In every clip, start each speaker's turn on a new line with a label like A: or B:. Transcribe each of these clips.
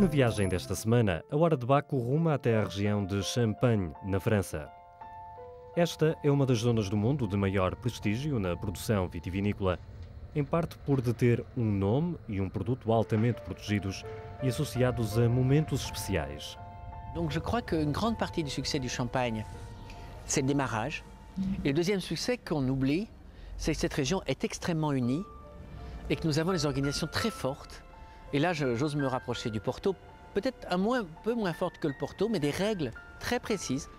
A: Na viagem desta semana, a Hora de Baco ruma até a região de Champagne, na França. Esta é uma das zonas do mundo de maior prestígio na produção vitivinícola, em parte por deter um nome e um produto altamente protegidos e associados a momentos especiais.
B: Donc je crois qu'une grande partie du succès du champagne, c'est le démarrage. Et le deuxième succès qu'on oublie, c'est que cette région est extrêmement unie et que nous avons des organisations très fortes. Et là, j'ose me rapprocher du Porto, peut-être un peu moins forte que le Porto, mais des règles très précises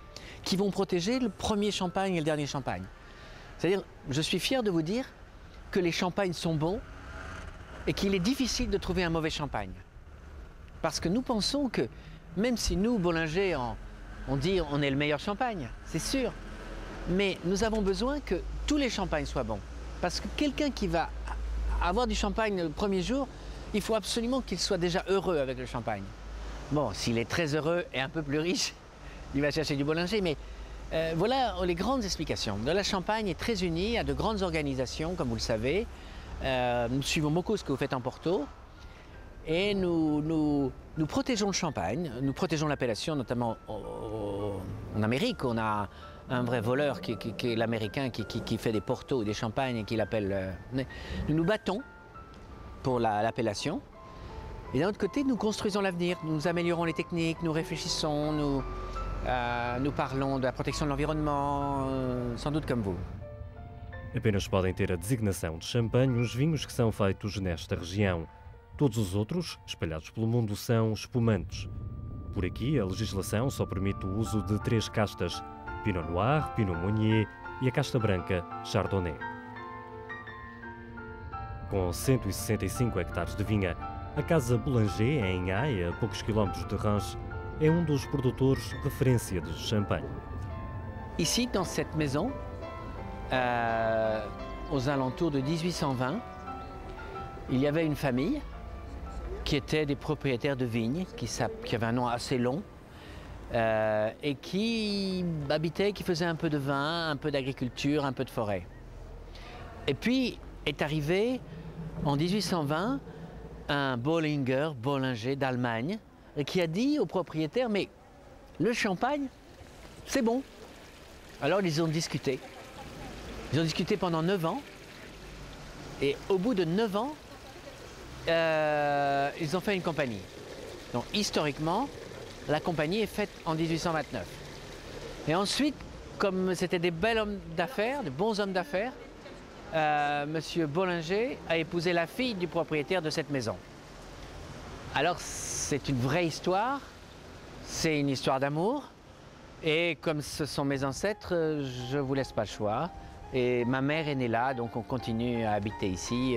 B: qui vont protéger le premier champagne et le dernier champagne. C'est-à-dire, je suis fier de vous dire que les champagnes sont bons et qu'il est difficile de trouver un mauvais champagne. Parce que nous pensons que, même si nous, Bollinger, on dit on est le meilleur champagne, c'est sûr, mais nous avons besoin que tous les champagnes soient bons. Parce que quelqu'un qui va avoir du champagne le premier jour, il faut absolument qu'il soit déjà heureux avec le champagne. Bon, s'il est très heureux et un peu plus riche, il va chercher du Bollinger, mais voilà les grandes explications. La Champagne est très unie, a de grandes organisations, comme vous le savez. Nous suivons beaucoup ce que vous faites en Porto. Et nous protégeons le champagne, nous protégeons l'appellation, notamment en Amérique. On a un vrai voleur qui est l'américain qui fait des portos ou des champagnes et qui l'appelle... Nous nous battons pour l'appellation. Et d'un autre côté, nous construisons l'avenir, nous améliorons les techniques, nous réfléchissons, nous parlons de la protection de l'environnement, sans doute comme vous.
A: Apenas podem ter a designação de champanhe os vinhos que são feitos nesta região. Todos os outros, espalhados pelo mundo, são espumantes. Por aqui, a legislação só permite o uso de 3 castas: Pinot Noir, Pinot Meunier e a casta branca Chardonnay. Com 165 hectares de vinha, a Casa Bollinger, em Haye, a poucos quilómetros de Reims, é um dos produtores référence de champanhe.
B: Ici, dans cette maison, aux alentours de 1820, il y avait une famille qui était des propriétaires de vignes, qui avait un nom assez long, et qui habitait, qui faisait un peu de vin, un peu d'agriculture, un peu de forêt. Et puis est arrivé en 1820 un Bollinger d'Allemagne, qui a dit aux propriétaires, mais le champagne, c'est bon. Alors ils ont discuté. Ils ont discuté pendant 9 ans, et au bout de 9 ans, ils ont fait une compagnie. Donc historiquement, la compagnie est faite en 1829. Et ensuite, comme c'était des bels hommes d'affaires, de bons hommes d'affaires, Monsieur Bollinger a épousé la fille du propriétaire de cette maison. Alors c'est une vraie histoire, c'est une histoire d'amour, et comme ce sont mes ancêtres, je ne vous laisse pas le choix. Et ma mère est née là, donc on continue à habiter ici,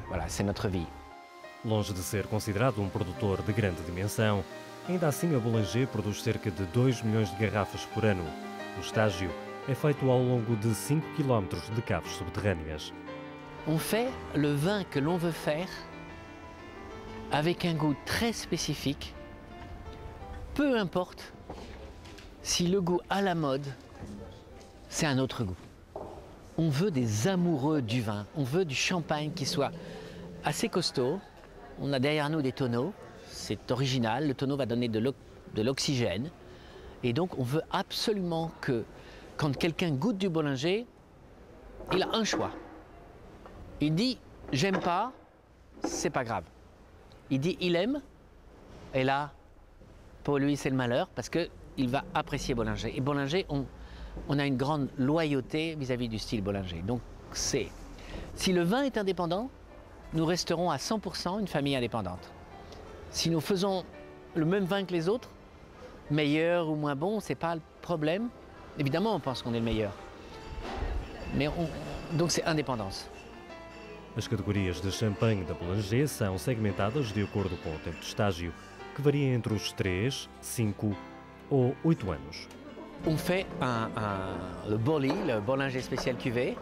B: voilà, c'est notre vie.
A: Longe de ser considerado produtor de grande dimensão, ainda assim a Bollinger produz cerca de 2 milhões de garrafas por ano. O estágio é feito ao longo de 5 km de caves subterrâneas.
B: On fait le vin que l'on veut faire avec un goût très spécifique, peu importe si le goût à la mode, c'est un autre goût. On veut des amoureux du vin, on veut du champagne qui soit assez costaud. On a derrière nous des tonneaux, c'est original, le tonneau va donner de l'oxygène. Et donc on veut absolument que quand quelqu'un goûte du Bollinger, il a un choix. Il dit « j'aime pas », c'est pas grave. Il dit « il aime », et là, pour lui c'est le malheur parce qu'il va apprécier Bollinger. Et Bollinger, on a une grande loyauté vis-à-vis du style Bollinger. Donc si le vin est indépendant, nous resterons à 100% une famille indépendante. Si nous faisons le même vin que les autres, meilleur ou moins bon, c'est pas le problème. Évidemment, on pense qu'on est le meilleur. Mais donc c'est indépendance.
A: As categorias de champanhe da Bollinger são segmentadas de acordo com o tempo de estágio, que varia entre os 3, 5 ou 8 anos.
B: On fait le Bolly, le Bollinger spécial cuvée,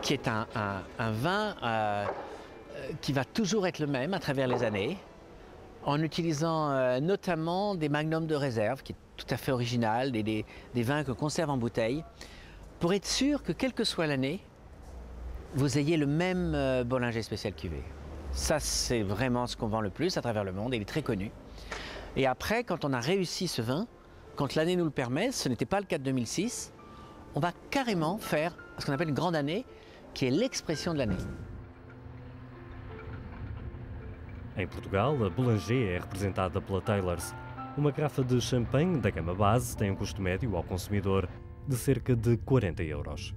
B: qui est un vin qui va toujours être le même à travers les années, en utilisant notamment des magnums de réserve, qui est tout à fait original, des vins que conserve en bouteille, pour être sûr que quelle que soit l'année, vous ayez le même Bollinger spécial cuvée. Ça, c'est vraiment ce qu'on vend le plus à travers le monde, et il est très connu. Et après, quand on a réussi ce vin, quand l'année nous le permet, ce n'était pas le cas de 2006, on va carrément faire ce qu'on appelle une grande année, qui est l'expression de l'année.
A: Em Portugal, a Boulanger é representada pela Taylors. Uma garrafa de champanhe da gama base tem um custo médio ao consumidor de cerca de 40 euros.